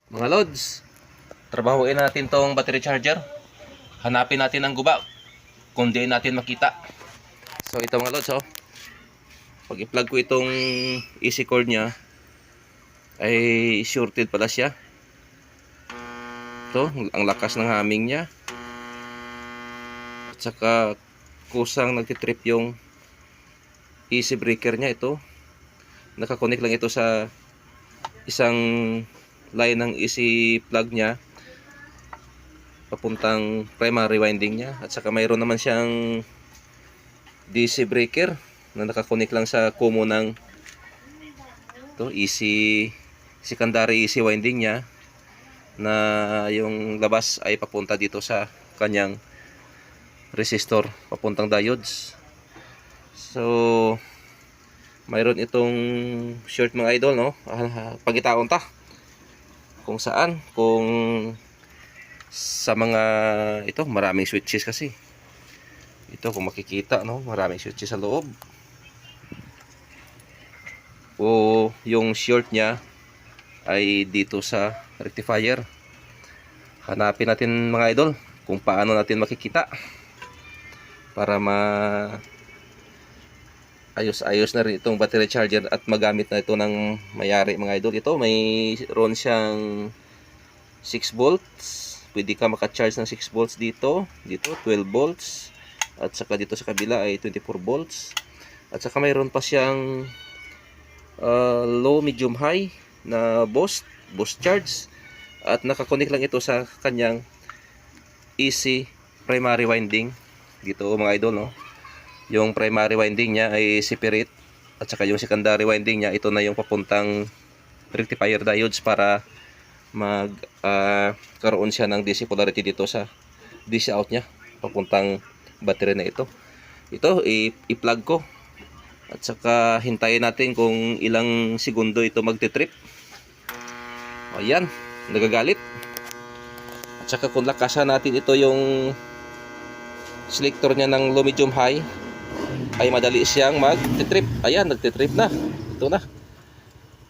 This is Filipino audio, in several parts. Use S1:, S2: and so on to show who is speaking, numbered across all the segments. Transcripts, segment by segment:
S1: Mga lods, trabahuin natin tong battery charger. Hanapin natin ang guba kung di natin makita. So ito mga lods, pag i-plug ko itong AC cord nya ay shorted pala siya. Ito, ang lakas ng humming nya. At saka kusang nagtitrip yung AC breaker nya. Ito, nakakonek lang ito sa isang line ng AC plug nya papuntang primary winding nya. At saka mayroon naman siyang DC breaker na nakakonek lang sa kumo ng to AC secondary AC winding nya, na yung labas ay papunta dito sa kanyang resistor papuntang diodes. So mayroon itong short mga idol, no? Pagitaon ta kung saan, kung sa mga ito maraming switches kasi ito, kung makikita, no, maraming switches sa loob. O yung short nya ay dito sa rectifier. Hanapin natin mga idol kung paano natin makikita para ayos-ayos na rin itong battery charger at magamit na ito ng mayari mga idol. Ito, mayroon siyang 6 volts. Pwede ka maka-charge ng 6 volts dito. Dito 12 volts. At saka dito sa kabila ay 24 volts. At saka mayroon pa siyang low, medium, high na boost charge. At nakakonek lang ito sa kanyang AC primary winding. Dito mga idol, no? Yung primary winding niya ay separate, at saka yung secondary winding niya, ito na yung papuntang rectifier diodes para karoon siya ng DC polarity dito sa DC out niya papuntang battery na ito. Ito i-plug ko at saka hintayin natin kung ilang segundo ito magti-trip. Ayan, nagagalit. At saka kung lakasan natin ito yung selector niya ng low, medium, high, ay madali siyang mag-trip. Ayan, nagtitrip na. Ito na.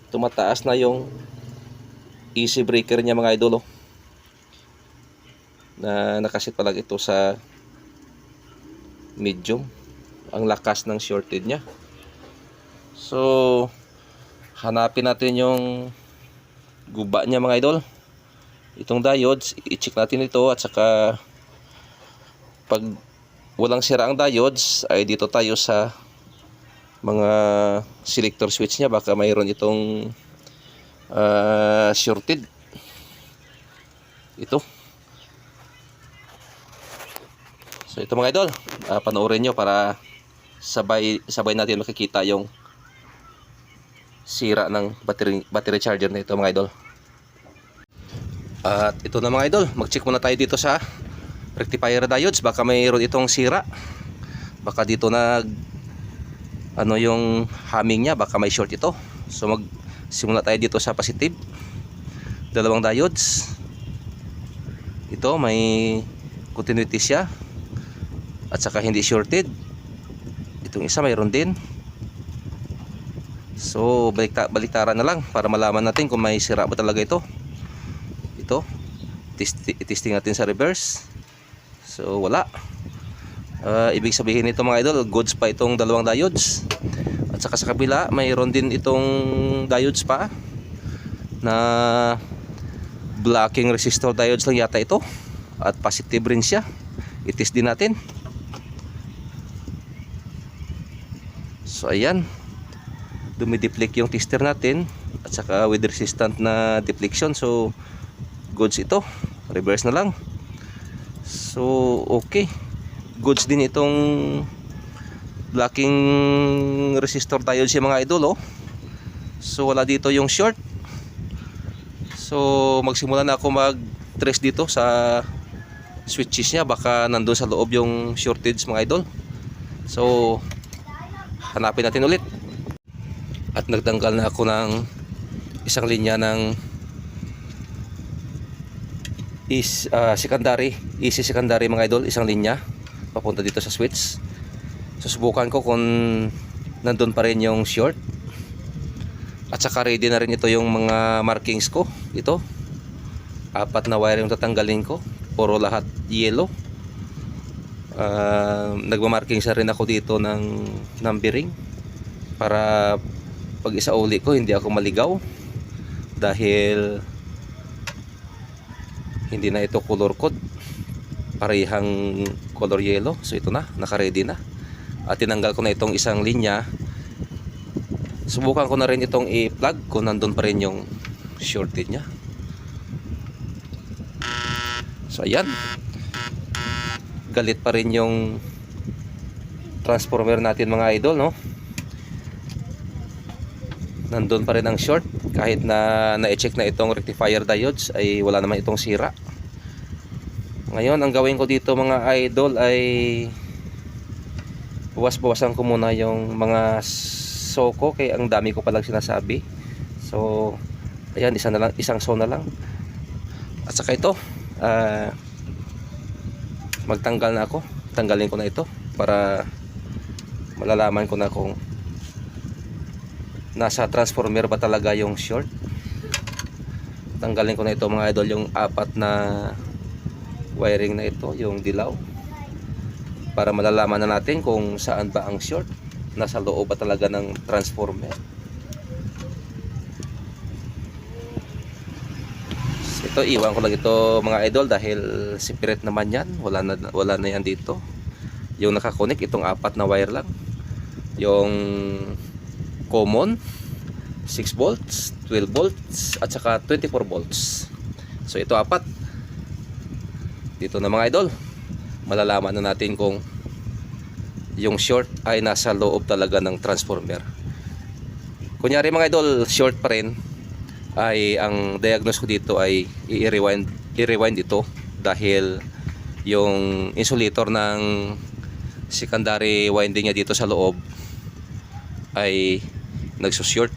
S1: Tumataas na yung AC breaker niya mga idol, na nakasit pa lang ito sa medium. Ang lakas ng shorted niya. So hanapin natin yung guba niya mga idol. Itong diodes, i-check natin ito, at saka pag walang sira ang diodes ay dito tayo sa mga selector switch niya, baka mayroon itong shorted. Ito. So ito mga idol, panoorin nyo para sabay natin makikita yung sira ng battery charger na ito mga idol. At ito na mga idol, mag-check muna tayo dito sa rectifier diodes. Baka mayroon itong sira, baka dito yung humming nya, baka may short ito. So magsimula tayo dito sa positive, dalawang diodes. Ito may continuity siya at saka hindi shorted. Itong isa mayroon din. So baliktaran na lang para malaman natin kung may sira ba talaga ito. Ito testing natin sa reverse. So wala. Ibig sabihin nito mga idol, goods pa itong dalawang diodes. At saka sa kabila mayroon din itong diodes pa na blocking resistor diodes lang yata ito, at positive rin siya. I-test din natin. So ayan, dumideflect yung tester natin, at saka with resistant na deflection. So goods ito, reverse na lang. So okay, goods din itong blocking resistor diodes yung mga idol, So wala dito yung short. So magsimula na ako mag-trace dito sa switches niya, baka nandun sa loob yung shortage mga idol. So hanapin natin ulit. At nagtanggal na ako ng isang linya ng secondary, AC secondary mga idol, isang linya papunta dito sa switch. Susubukan ko kung nandun pa rin yung short. At saka ready na rin ito yung mga markings ko. Ito, 4 na wire yung tatanggalin ko, puro lahat yellow. Nagmamarking sa rin ako dito ng numbering para pag isauli ko hindi ako maligaw, dahil hindi na ito color code, parehang color yellow. So ito na, naka-ready na. At tinanggal ko na itong isang linya. Subukan ko na rin itong i-plug kung nandun pa rin yung shorted nya. So ayan, galit pa rin yung transformer natin mga idol, no? Nandun pa rin ang short, kahit na na-check na itong rectifier diodes ay wala naman itong sira. Ngayon ang gawin ko dito mga idol ay bawas-bawasan ko muna yung mga soko, kaya ang dami ko palang sinasabi. So ayan, isang so na lang. At saka ito, magtanggal na ako. Tanggalin ko na ito para malalaman ko na kung nasa transformer ba talaga yung short. Tanggalin ko na ito mga idol, yung 4 na wiring na ito, yung dilaw, para malalaman na natin kung saan ba ang short, nasa loob ba talaga ng transformer. Ito, iwan ko lang ito mga idol dahil separate naman yan, wala na yan dito. Yung nakakonek, itong 4 na wire lang, yung common 6 volts, 12 volts at saka 24 volts. So ito 4 dito na mga idol, malalaman na natin kung yung short ay nasa loob talaga ng transformer. Kunyari mga idol, short pa rin, ay ang diagnose ko dito ay i-rewind ito, dahil yung insulator ng secondary winding niya dito sa loob ay nagsushort.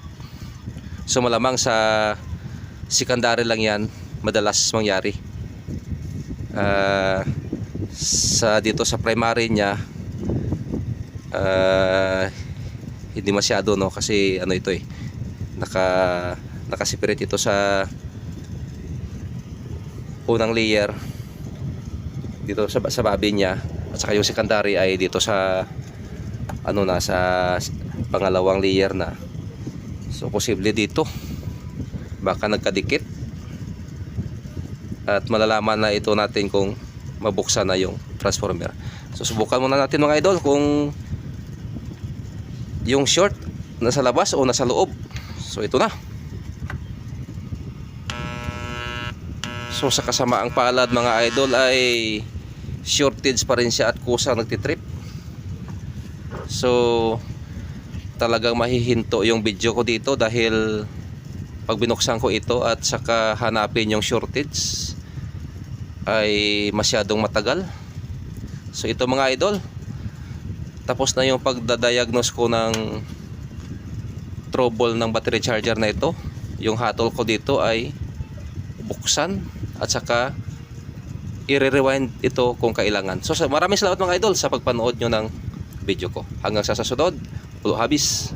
S1: So malamang sa secondary lang yan madalas mangyari. Dito sa primary niya hindi masyado, no, kasi ano ito nakaseparate ito sa unang layer dito sa babin niya, at saka yung secondary ay dito sa sa pangalawang layer na. So posible dito baka nagkadikit, at malalaman na ito natin kung mabuksan na yung transformer. So subukan muna natin mga idol kung yung short nasa labas o nasa loob. So ito na. So sa kasamaang palad mga idol ay shortage pa rin siya at kusang nagtitrip. So talagang mahihinto yung video ko dito, dahil pag binuksan ko ito at saka hanapin yung shortage ay masyadong matagal. So ito mga idol, tapos na yung pagdadiagnose ko ng trouble ng battery charger na ito. Yung hatol ko dito ay buksan at saka i-rewind ito kung kailangan. So maraming salamat mga idol sa pagpanood nyo ng video ko. Hanggang sa susunod, Pulo Habis.